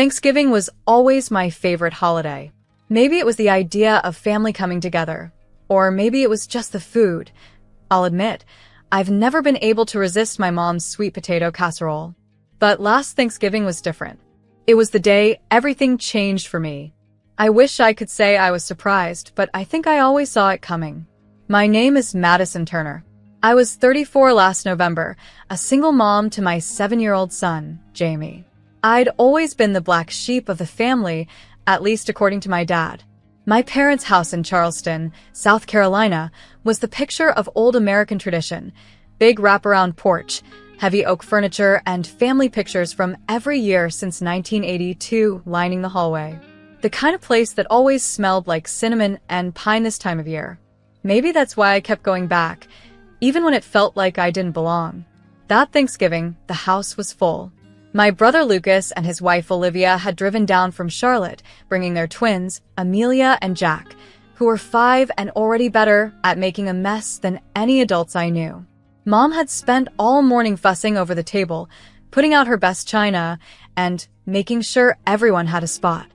Thanksgiving was always my favorite holiday. Maybe it was the idea of family coming together, or maybe it was just the food. I'll admit, I've never been able to resist my mom's sweet potato casserole. But last Thanksgiving was different. It was the day everything changed for me. I wish I could say I was surprised, but I think I always saw it coming. My name is Madison Turner. I was 34 last November, a single mom to my 7-year-old son, Jamie. I'd always been the black sheep of the family, at least according to my dad. My parents' house in Charleston, South Carolina, was the picture of old American tradition. Big wraparound porch, heavy oak furniture, and family pictures from every year since 1982 lining the hallway. The kind of place that always smelled like cinnamon and pine this time of year. Maybe that's why I kept going back, even when it felt like I didn't belong. That Thanksgiving, the house was full. My brother Lucas and his wife Olivia had driven down from Charlotte, bringing their twins, Amelia and Jack, who were 5 and already better at making a mess than any adults I knew. Mom had spent all morning fussing over the table, putting out her best china, and making sure everyone had a spot.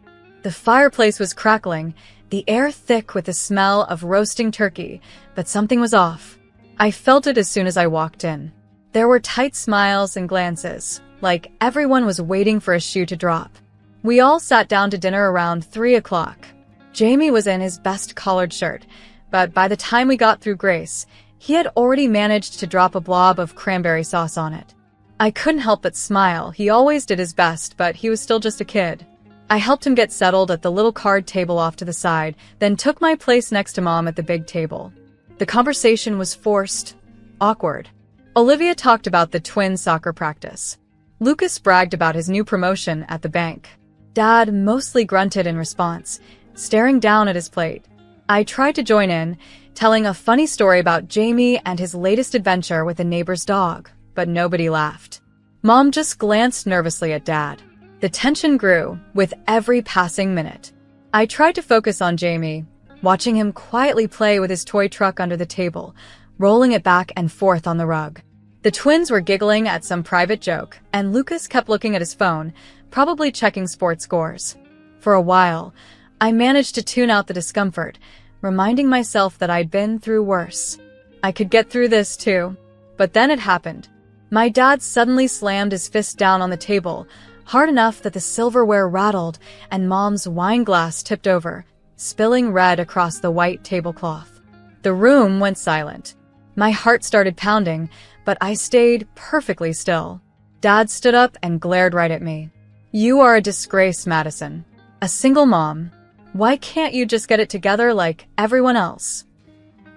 The fireplace was crackling, the air thick with the smell of roasting turkey, but something was off. I felt it as soon as I walked in. There were tight smiles and glances, like everyone was waiting for a shoe to drop. We all sat down to dinner around 3 o'clock. Jamie was in his best collared shirt, but by the time we got through Grace, he had already managed to drop a blob of cranberry sauce on it. I couldn't help but smile. He always did his best, but he was still just a kid. I helped him get settled at the little card table off to the side, then took my place next to Mom at the big table. The conversation was forced, awkward. Olivia talked about the twins' soccer practice. Lucas bragged about his new promotion at the bank. Dad mostly grunted in response, staring down at his plate. I tried to join in, telling a funny story about Jamie and his latest adventure with a neighbor's dog, but nobody laughed. Mom just glanced nervously at Dad. The tension grew with every passing minute. I tried to focus on Jamie, watching him quietly play with his toy truck under the table, rolling it back and forth on the rug. The twins were giggling at some private joke, and Lucas kept looking at his phone, probably checking sports scores. For a while, I managed to tune out the discomfort, reminding myself that I'd been through worse. I could get through this too. But then it happened. My dad suddenly slammed his fist down on the table, hard enough that the silverware rattled and Mom's wine glass tipped over, spilling red across the white tablecloth. The room went silent. My heart started pounding, but I stayed perfectly still. Dad stood up and glared right at me. "You are a disgrace, Madison. A single mom. Why can't you just get it together like everyone else?"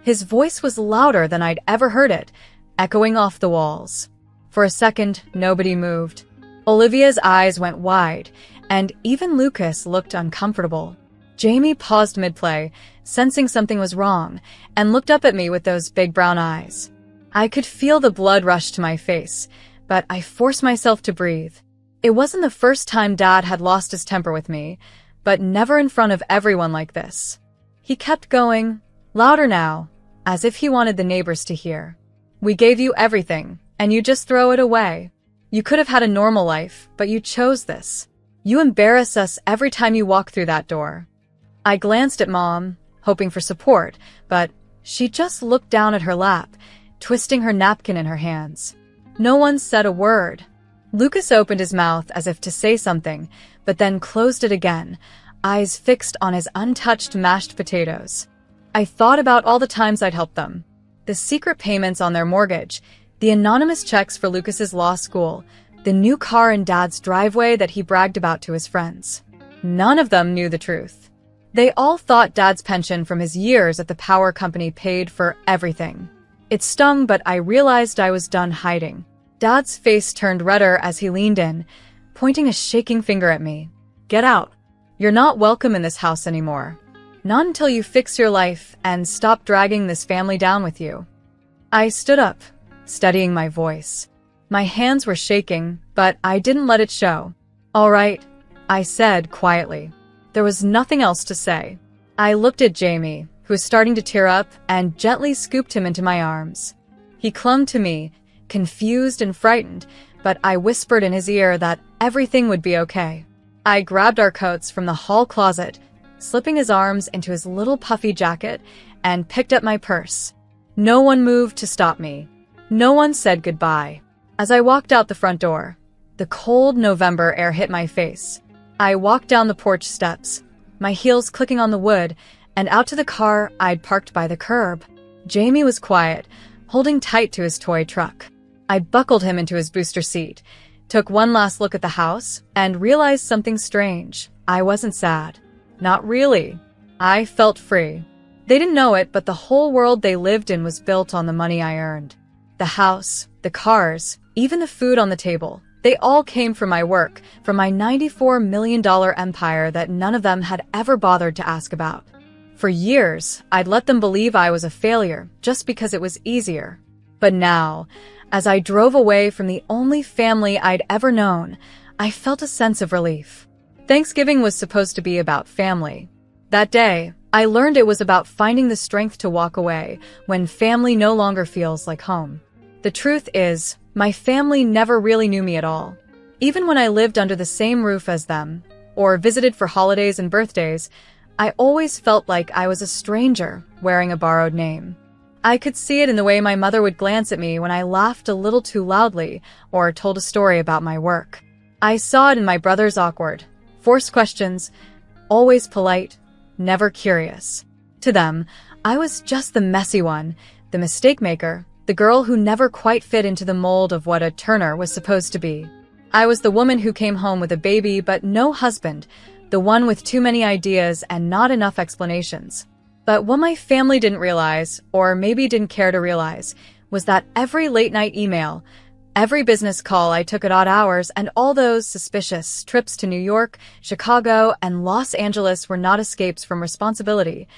His voice was louder than I'd ever heard it, echoing off the walls. For a second, nobody moved. Olivia's eyes went wide, and even Lucas looked uncomfortable. Jamie paused mid-play, sensing something was wrong, and looked up at me with those big brown eyes. I could feel the blood rush to my face, but I forced myself to breathe. It wasn't the first time Dad had lost his temper with me, but never in front of everyone like this. He kept going, louder now, as if he wanted the neighbors to hear. "We gave you everything, and you just throw it away. You could have had a normal life, but you chose this. You embarrass us every time you walk through that door." I glanced at Mom, hoping for support, but she just looked down at her lap, twisting her napkin in her hands. No one said a word. Lucas opened his mouth as if to say something, but then closed it again, eyes fixed on his untouched mashed potatoes. I thought about all the times I'd helped them. The secret payments on their mortgage, the anonymous checks for Lucas's law school, the new car in Dad's driveway that he bragged about to his friends. None of them knew the truth. They all thought Dad's pension from his years at the power company paid for everything. It stung, but I realized I was done hiding. Dad's face turned redder as he leaned in, pointing a shaking finger at me. "Get out. You're not welcome in this house anymore. Not until you fix your life and stop dragging this family down with you." I stood up, steadying my voice. My hands were shaking, but I didn't let it show. "All right," I said quietly. There was nothing else to say. I looked at Jamie, who was starting to tear up, and gently scooped him into my arms. He clung to me, confused and frightened, but I whispered in his ear that everything would be okay. I grabbed our coats from the hall closet, slipping his arms into his little puffy jacket, and picked up my purse. No one moved to stop me. No one said goodbye. As I walked out the front door, the cold November air hit my face. I walked down the porch steps, my heels clicking on the wood, and out to the car I'd parked by the curb. Jamie was quiet, holding tight to his toy truck. I buckled him into his booster seat, took one last look at the house, and realized something strange. I wasn't sad. Not really. I felt free. They didn't know it, but the whole world they lived in was built on the money I earned. The house, the cars, even the food on the table. They all came from my work, from my $94 million empire that none of them had ever bothered to ask about. For years, I'd let them believe I was a failure just because it was easier. But now, as I drove away from the only family I'd ever known, I felt a sense of relief. Thanksgiving was supposed to be about family. That day, I learned it was about finding the strength to walk away when family no longer feels like home. The truth is, my family never really knew me at all. Even when I lived under the same roof as them, or visited for holidays and birthdays, I always felt like I was a stranger wearing a borrowed name. I could see it in the way my mother would glance at me when I laughed a little too loudly or told a story about my work. I saw it in my brother's awkward, forced questions, always polite, never curious. To them, I was just the messy one, the mistake maker, the girl who never quite fit into the mold of what a Turner was supposed to be. I was the woman who came home with a baby but no husband, the one with too many ideas and not enough explanations. But what my family didn't realize, or maybe didn't care to realize, was that every late-night email, every business call I took at odd hours, and all those suspicious trips to New York, Chicago, and Los Angeles were not escapes from responsibility.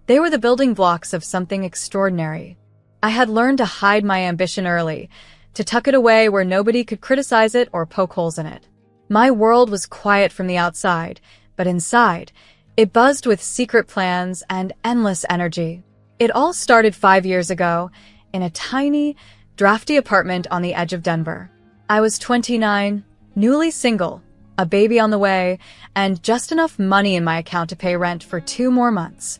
They were the building blocks of something extraordinary. I had learned to hide my ambition early, to tuck it away where nobody could criticize it or poke holes in it. My world was quiet from the outside, but inside, it buzzed with secret plans and endless energy. It all started 5 years ago, in a tiny, drafty apartment on the edge of Denver. I was 29, newly single, a baby on the way, and just enough money in my account to pay rent for 2 more months.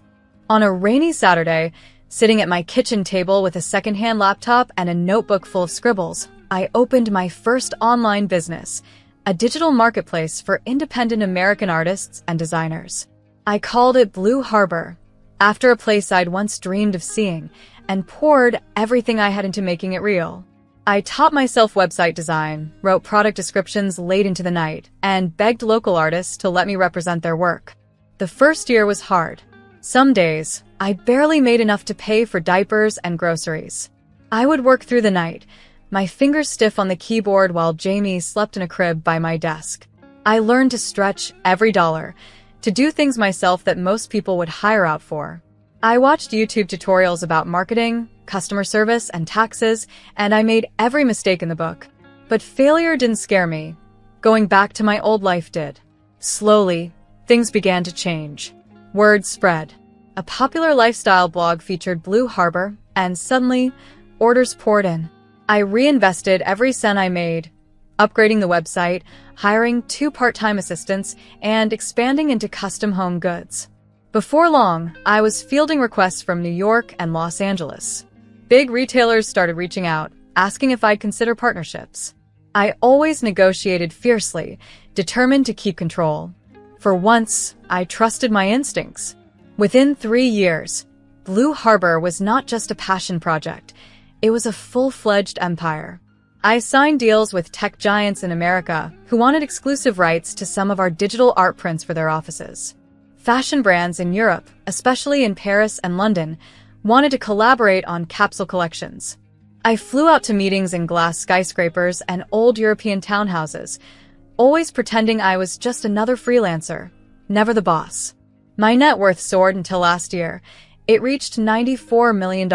On a rainy Saturday, sitting at my kitchen table with a secondhand laptop and a notebook full of scribbles, I opened my first online business, a digital marketplace for independent American artists and designers. I called it Blue Harbor, after a place I'd once dreamed of seeing, and poured everything I had into making it real. I taught myself website design, wrote product descriptions late into the night, and begged local artists to let me represent their work. The first year was hard. Some days, I barely made enough to pay for diapers and groceries. I would work through the night, my fingers stiff on the keyboard while Jamie slept in a crib by my desk. I learned to stretch every dollar, to do things myself that most people would hire out for. I watched YouTube tutorials about marketing, customer service, and taxes, and I made every mistake in the book. But failure didn't scare me. Going back to my old life did. Slowly, things began to change. Word spread. A popular lifestyle blog featured Blue Harbor, and suddenly, orders poured in. I reinvested every cent I made, upgrading the website, hiring 2 part-time assistants, and expanding into custom home goods. Before long, I was fielding requests from New York and Los Angeles. Big retailers started reaching out, asking if I'd consider partnerships. I always negotiated fiercely, determined to keep control. For once, I trusted my instincts. Within 3 years, Blue Harbor was not just a passion project. It was a full-fledged empire. I signed deals with tech giants in America who wanted exclusive rights to some of our digital art prints for their offices. Fashion brands in Europe, especially in Paris and London, wanted to collaborate on capsule collections. I flew out to meetings in glass skyscrapers and old European townhouses, always pretending I was just another freelancer, never the boss. My net worth soared until last year. It reached $94 million,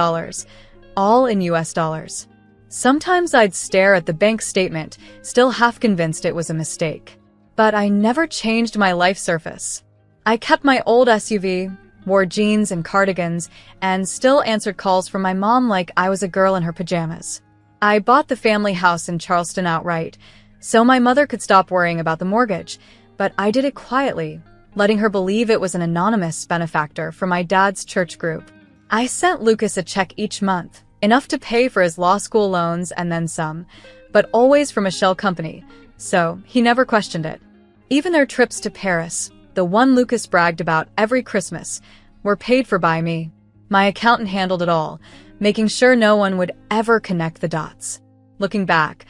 all in US dollars. Sometimes I'd stare at the bank statement, still half convinced it was a mistake. But I never changed my life surface. I kept my old SUV, wore jeans and cardigans, and still answered calls from my mom like I was a girl in her pajamas. I bought the family house in Charleston outright, so my mother could stop worrying about the mortgage, but I did it quietly, letting her believe it was an anonymous benefactor from my dad's church group. I sent Lucas a check each month, enough to pay for his law school loans and then some, but always from a shell company, so he never questioned it. Even their trips to Paris, the one Lucas bragged about every Christmas, were paid for by me. My accountant handled it all, making sure no one would ever connect the dots. Looking back,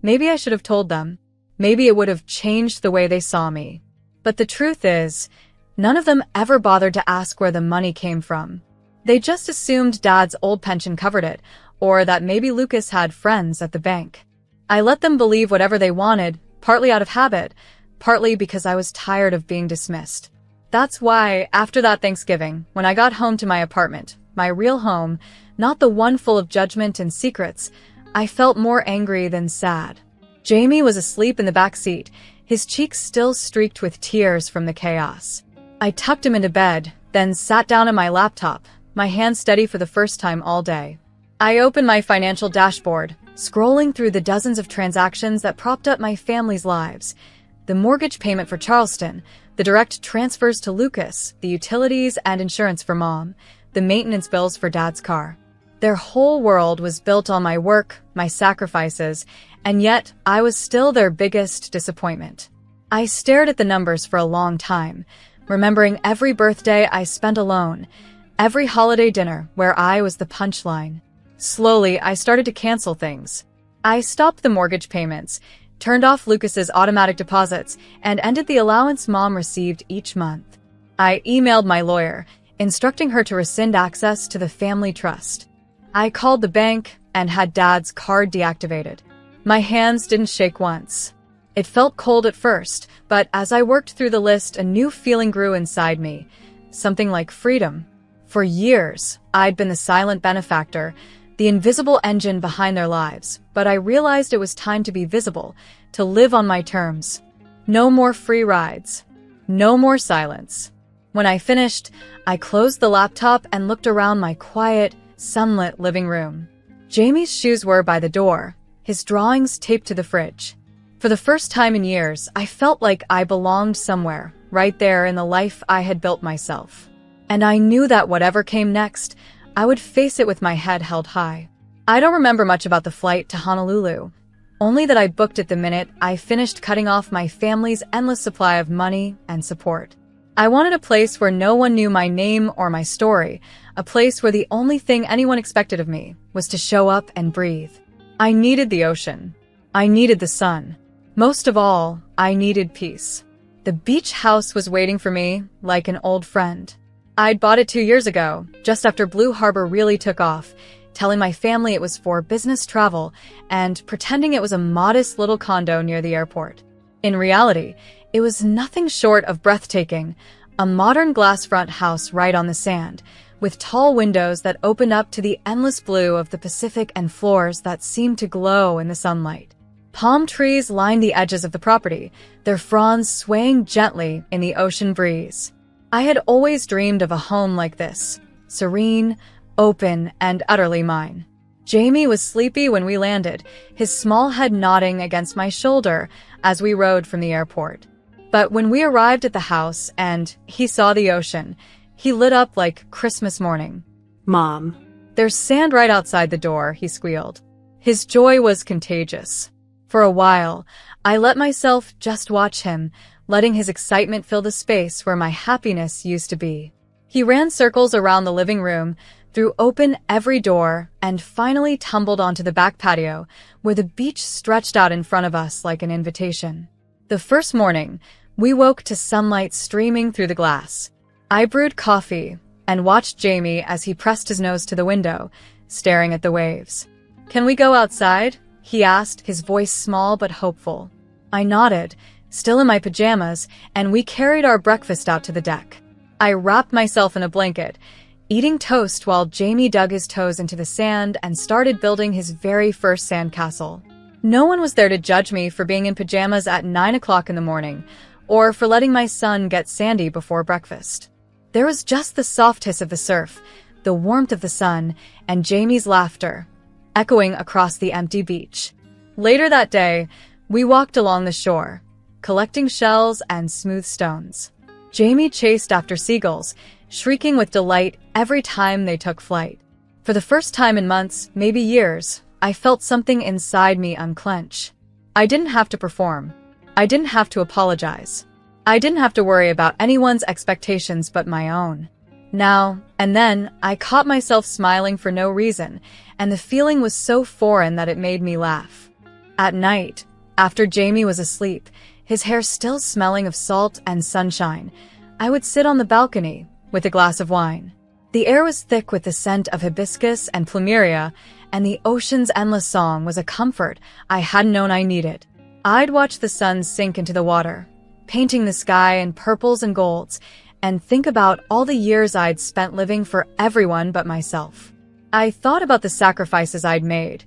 maybe I should have told them. Maybe it would have changed the way they saw me. But the truth is, none of them ever bothered to ask where the money came from. They just assumed Dad's old pension covered it, or that maybe Lucas had friends at the bank. I let them believe whatever they wanted, partly out of habit, partly because I was tired of being dismissed. That's why, after that Thanksgiving, when I got home to my apartment, my real home, not the one full of judgment and secrets, I felt more angry than sad. Jamie was asleep in the back seat, his cheeks still streaked with tears from the chaos. I tucked him into bed, then sat down at my laptop, my hands steady for the first time all day. I opened my financial dashboard, scrolling through the dozens of transactions that propped up my family's lives. The mortgage payment for Charleston, the direct transfers to Lucas, the utilities and insurance for Mom, the maintenance bills for Dad's car. Their whole world was built on my work, my sacrifices, and yet I was still their biggest disappointment. I stared at the numbers for a long time, remembering every birthday I spent alone, every holiday dinner where I was the punchline. Slowly, I started to cancel things. I stopped the mortgage payments, turned off Lucas's automatic deposits, and ended the allowance Mom received each month. I emailed my lawyer, instructing her to rescind access to the family trust. I called the bank and had Dad's card deactivated. My hands didn't shake once. It felt cold at first, but as I worked through the list, a new feeling grew inside me, something like freedom. For years, I'd been the silent benefactor, the invisible engine behind their lives, but I realized it was time to be visible, to live on my terms. No more free rides. No more silence. When I finished, I closed the laptop and looked around my quiet, sunlit living room. Jamie's shoes were by the door, his drawings taped to the fridge. For the first time in years, I felt like I belonged somewhere, right there in the life I had built myself. And I knew that whatever came next, I would face it with my head held high. I don't remember much about the flight to Honolulu, only that I booked it the minute I finished cutting off my family's endless supply of money and support. I wanted a place where no one knew my name or my story, a place where the only thing anyone expected of me was to show up and breathe. I needed the ocean. I needed the sun. Most of all, I needed peace. The beach house was waiting for me like an old friend. I'd bought it 2 years ago, just after Blue Harbor really took off, telling my family it was for business travel and pretending it was a modest little condo near the airport. In reality, it was nothing short of breathtaking, a modern glass front house right on the sand, with tall windows that opened up to the endless blue of the Pacific and floors that seemed to glow in the sunlight. Palm trees lined the edges of the property, their fronds swaying gently in the ocean breeze. I had always dreamed of a home like this, serene, open, and utterly mine. Jamie was sleepy when we landed, his small head nodding against my shoulder as we rode from the airport. But when we arrived at the house and he saw the ocean, he lit up like Christmas morning. Mom. "There's sand right outside the door," he squealed. His joy was contagious. For a while, I let myself just watch him, letting his excitement fill the space where my happiness used to be. He ran circles around the living room, threw open every door, and finally tumbled onto the back patio, where the beach stretched out in front of us like an invitation. The first morning, we woke to sunlight streaming through the glass. I brewed coffee and watched Jamie as he pressed his nose to the window, staring at the waves. "Can we go outside?" he asked, his voice small but hopeful. I nodded, still in my pajamas, and we carried our breakfast out to the deck. I wrapped myself in a blanket, eating toast while Jamie dug his toes into the sand and started building his very first sandcastle. No one was there to judge me for being in pajamas at 9 o'clock in the morning, or for letting my son get sandy before breakfast. There was just the soft hiss of the surf, the warmth of the sun, and Jamie's laughter, echoing across the empty beach. Later that day, we walked along the shore. collecting shells and smooth stones. Jamie chased after seagulls, shrieking with delight every time they took flight. For the first time in months, maybe years, I felt something inside me unclench. I didn't have to perform. I didn't have to apologize. I didn't have to worry about anyone's expectations but my own. Now and then, I caught myself smiling for no reason, and the feeling was so foreign that it made me laugh. At night, after Jamie was asleep, his hair still smelling of salt and sunshine, I would sit on the balcony with a glass of wine. The air was thick with the scent of hibiscus and plumeria, and the ocean's endless song was a comfort I hadn't known I needed. I'd watch the sun sink into the water, painting the sky in purples and golds, and think about all the years I'd spent living for everyone but myself. I thought about the sacrifices I'd made,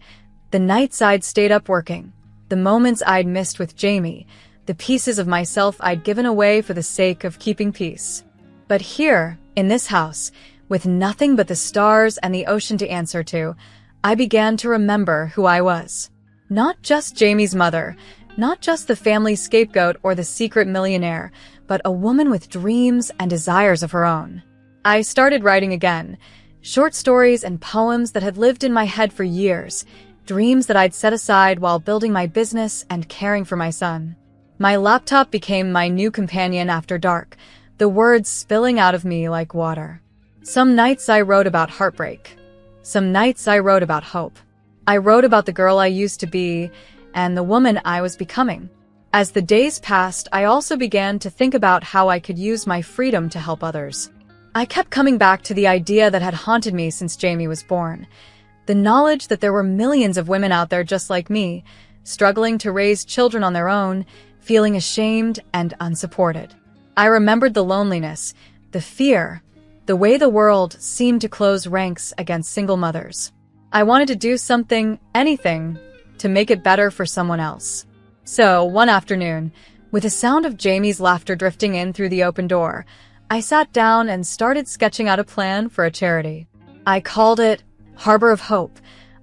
the nights I'd stayed up working, the moments I'd missed with Jamie, the pieces of myself I'd given away for the sake of keeping peace. But here, in this house, with nothing but the stars and the ocean to answer to, I began to remember who I was. Not just Jamie's mother, not just the family scapegoat or the secret millionaire, but a woman with dreams and desires of her own. I started writing again, short stories and poems that had lived in my head for years, dreams that I'd set aside while building my business and caring for my son. My laptop became my new companion after dark, the words spilling out of me like water. Some nights I wrote about heartbreak. Some nights I wrote about hope. I wrote about the girl I used to be and the woman I was becoming. As the days passed, I also began to think about how I could use my freedom to help others. I kept coming back to the idea that had haunted me since Jamie was born. The knowledge that there were millions of women out there just like me, struggling to raise children on their own, feeling ashamed and unsupported. I remembered the loneliness, the fear, the way the world seemed to close ranks against single mothers. I wanted to do something, anything, to make it better for someone else. So, one afternoon, with the sound of Jamie's laughter drifting in through the open door, I sat down and started sketching out a plan for a charity. I called it Harbor of Hope,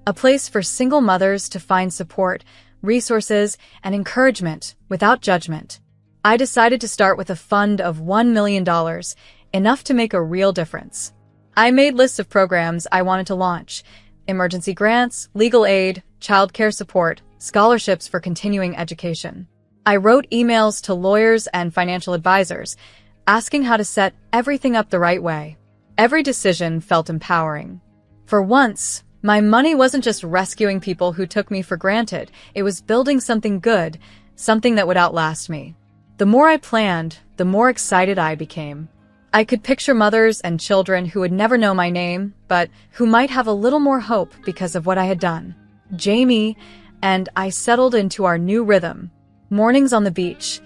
a place for single mothers to find support, resources, and encouragement without judgment. I decided to start with a fund of $1 million, enough to make a real difference. I made lists of programs I wanted to launch: emergency grants, legal aid, childcare support, scholarships for continuing education. I wrote emails to lawyers and financial advisors, asking how to set everything up the right way. Every decision felt empowering. For once, my money wasn't just rescuing people who took me for granted, it was building something good, something that would outlast me. The more I planned, the more excited I became. I could picture mothers and children who would never know my name, but who might have a little more hope because of what I had done. Jamie and I settled into our new rhythm. Mornings on the beach,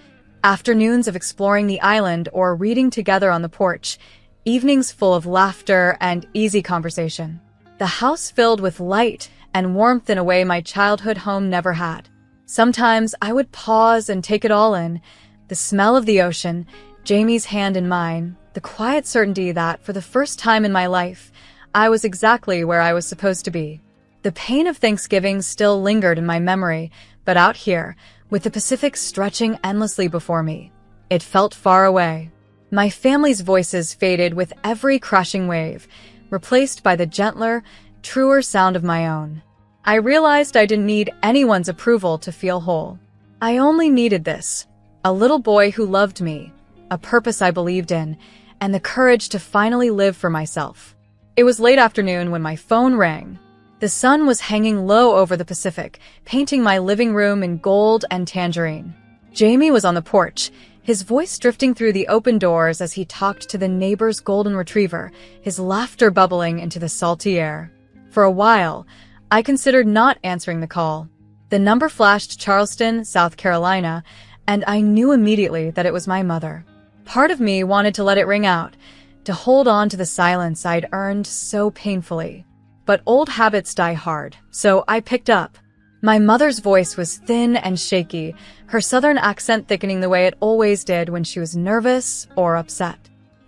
afternoons of exploring the island or reading together on the porch, evenings full of laughter and easy conversation. The house filled with light and warmth in a way my childhood home never had. Sometimes I would pause and take it all in, the smell of the ocean, Jamie's hand in mine, the quiet certainty that, for the first time in my life, I was exactly where I was supposed to be. The pain of Thanksgiving still lingered in my memory, but out here, with the Pacific stretching endlessly before me, it felt far away. My family's voices faded with every crashing wave, replaced by the gentler, truer sound of my own. I realized I didn't need anyone's approval to feel whole. I only needed this: a little boy who loved me, a purpose I believed in, and the courage to finally live for myself. It was late afternoon when my phone rang. The sun was hanging low over the Pacific, painting my living room in gold and tangerine. Jamie was on the porch, his voice drifting through the open doors as he talked to the neighbor's golden retriever, his laughter bubbling into the salty air. For a while, I considered not answering the call. The number flashed Charleston, South Carolina, and I knew immediately that it was my mother. Part of me wanted to let it ring out, to hold on to the silence I'd earned so painfully. But old habits die hard, so I picked up. My mother's voice was thin and shaky, her southern accent thickening the way it always did when she was nervous or upset.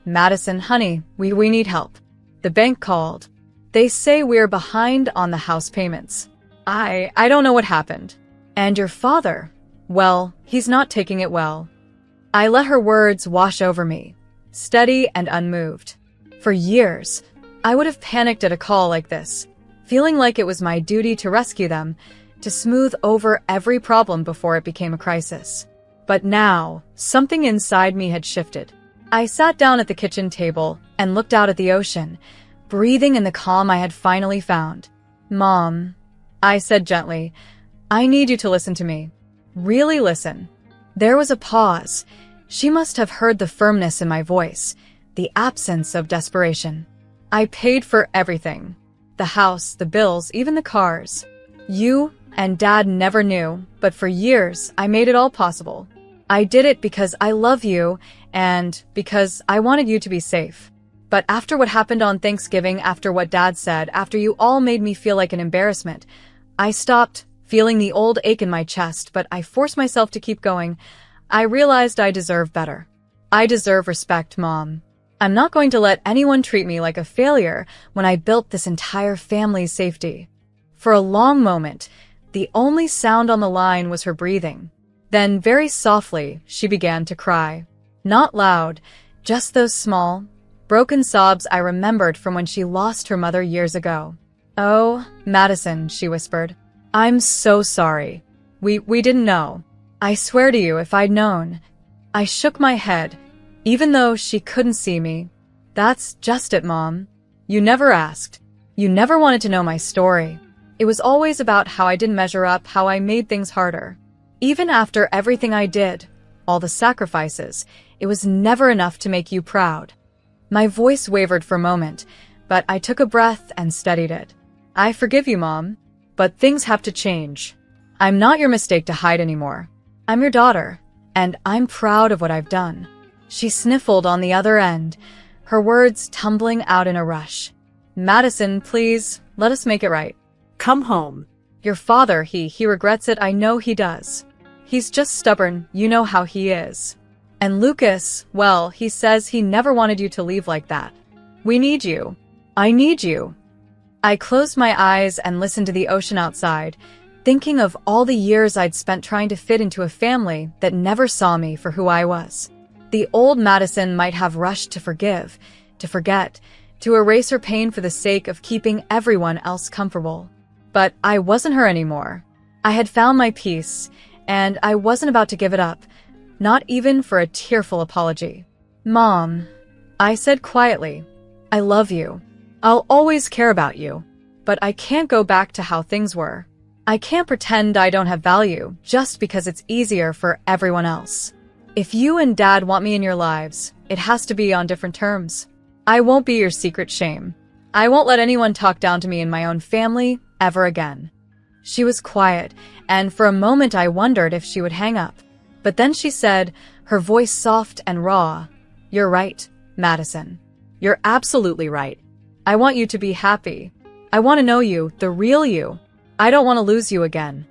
"Madison, honey, we need help. The bank called. They say we're behind on the house payments. I don't know what happened. And your father, Well, he's not taking it well. I let her words wash over me, steady and unmoved. For years, I would have panicked at a call like this, feeling like it was my duty to rescue them, to smooth over every problem before it became a crisis. But now, something inside me had shifted. I sat down at the kitchen table and looked out at the ocean, breathing in the calm I had finally found. "Mom," I said gently, "I need you to listen to me. Really listen." There was a pause. She must have heard the firmness in my voice, the absence of desperation. "I paid for everything. The house, the bills, even the cars. You and Dad never knew, but for years I made it all possible. I did it because I love you and because I wanted you to be safe. But after what happened on Thanksgiving, after what Dad said, after you all made me feel like an embarrassment, I stopped, feeling the old ache in my chest, but I forced myself to keep going. I realized I deserve better. I deserve respect, Mom. I'm not going to let anyone treat me like a failure when I built this entire family's safety." For a long moment, the only sound on the line was her breathing. Then, very softly, she began to cry. Not loud, just those small, broken sobs I remembered from when she lost her mother years ago. "Oh, Madison," she whispered. "I'm so sorry. We didn't know. I swear to you, if I'd known." I shook my head, even though she couldn't see me. "That's just it, Mom. You never asked. You never wanted to know my story. It was always about how I didn't measure up, how I made things harder. Even after everything I did, all the sacrifices, it was never enough to make you proud." My voice wavered for a moment, but I took a breath and steadied it. "I forgive you, Mom, but things have to change. I'm not your mistake to hide anymore. I'm your daughter, and I'm proud of what I've done." She sniffled on the other end, her words tumbling out in a rush. "Madison, please, let us make it right. Come home." Your father, he regrets it, I know he does. He's just stubborn, you know how he is. And Lucas, well, he says he never wanted you to leave like that. We need you. I need you." I closed my eyes and listened to the ocean outside, thinking of all the years I'd spent trying to fit into a family that never saw me for who I was. The old Madison might have rushed to forgive, to forget, to erase her pain for the sake of keeping everyone else comfortable. But I wasn't her anymore. I had found my peace, and I wasn't about to give it up, not even for a tearful apology. "Mom," I said quietly, "I love you. I'll always care about you. But I can't go back to how things were. I can't pretend I don't have value just because it's easier for everyone else. If you and Dad want me in your lives, it has to be on different terms. I won't be your secret shame. I won't let anyone talk down to me in my own family ever again." She was quiet, and for a moment I wondered if she would hang up. But then she said, her voice soft and raw, "You're right, Madison. You're absolutely right. I want you to be happy. I want to know you, the real you. I don't want to lose you again."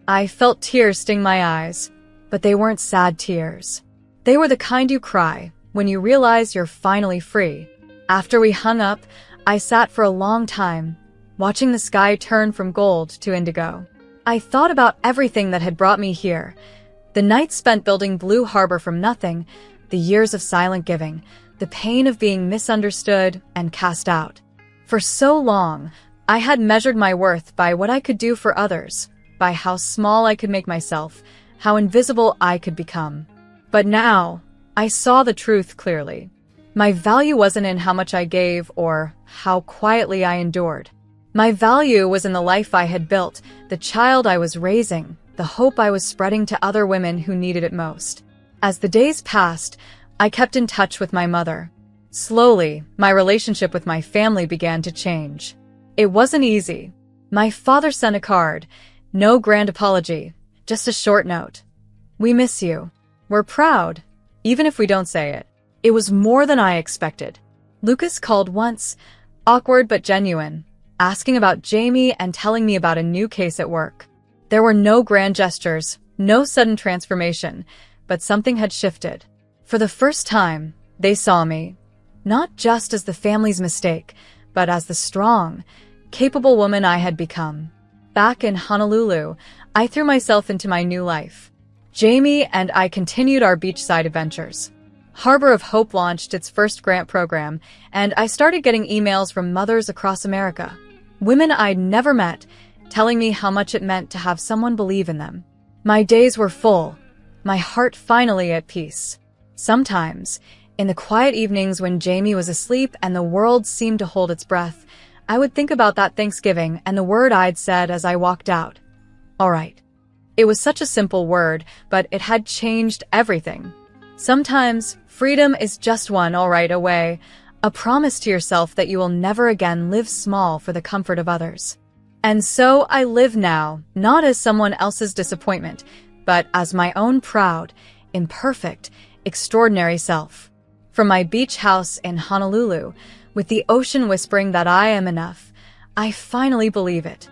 I felt tears sting my eyes, but they weren't sad tears. They were the kind you cry when you realize you're finally free. After we hung up, I sat for a long time, watching the sky turn from gold to indigo. I thought about everything that had brought me here. The nights spent building Blue Harbor from nothing, the years of silent giving, the pain of being misunderstood and cast out. For so long, I had measured my worth by what I could do for others, by how small I could make myself, how invisible I could become. But now, I saw the truth clearly. My value wasn't in how much I gave or how quietly I endured. My value was in the life I had built, the child I was raising, the hope I was spreading to other women who needed it most. As the days passed, I kept in touch with my mother. Slowly, my relationship with my family began to change. It wasn't easy. My father sent a card, no grand apology, just a short note. "We miss you. We're proud, even if we don't say it." It was more than I expected. Lucas called once, awkward but genuine, asking about Jamie and telling me about a new case at work. There were no grand gestures, no sudden transformation, but something had shifted. For the first time, they saw me, not just as the family's mistake, but as the strong, capable woman I had become. Back in Honolulu, I threw myself into my new life. Jamie and I continued our beachside adventures. Harbor of Hope launched its first grant program, and I started getting emails from mothers across America. Women I'd never met, telling me how much it meant to have someone believe in them. My days were full, my heart finally at peace. Sometimes, in the quiet evenings when Jamie was asleep and the world seemed to hold its breath, I would think about that Thanksgiving and the word I'd said as I walked out. All right. It was such a simple word, but it had changed everything. Sometimes, freedom is just one all right away, a promise to yourself that you will never again live small for the comfort of others. And so I live now, not as someone else's disappointment, but as my own proud, imperfect, extraordinary self. From my beach house in Honolulu, with the ocean whispering that I am enough, I finally believe it.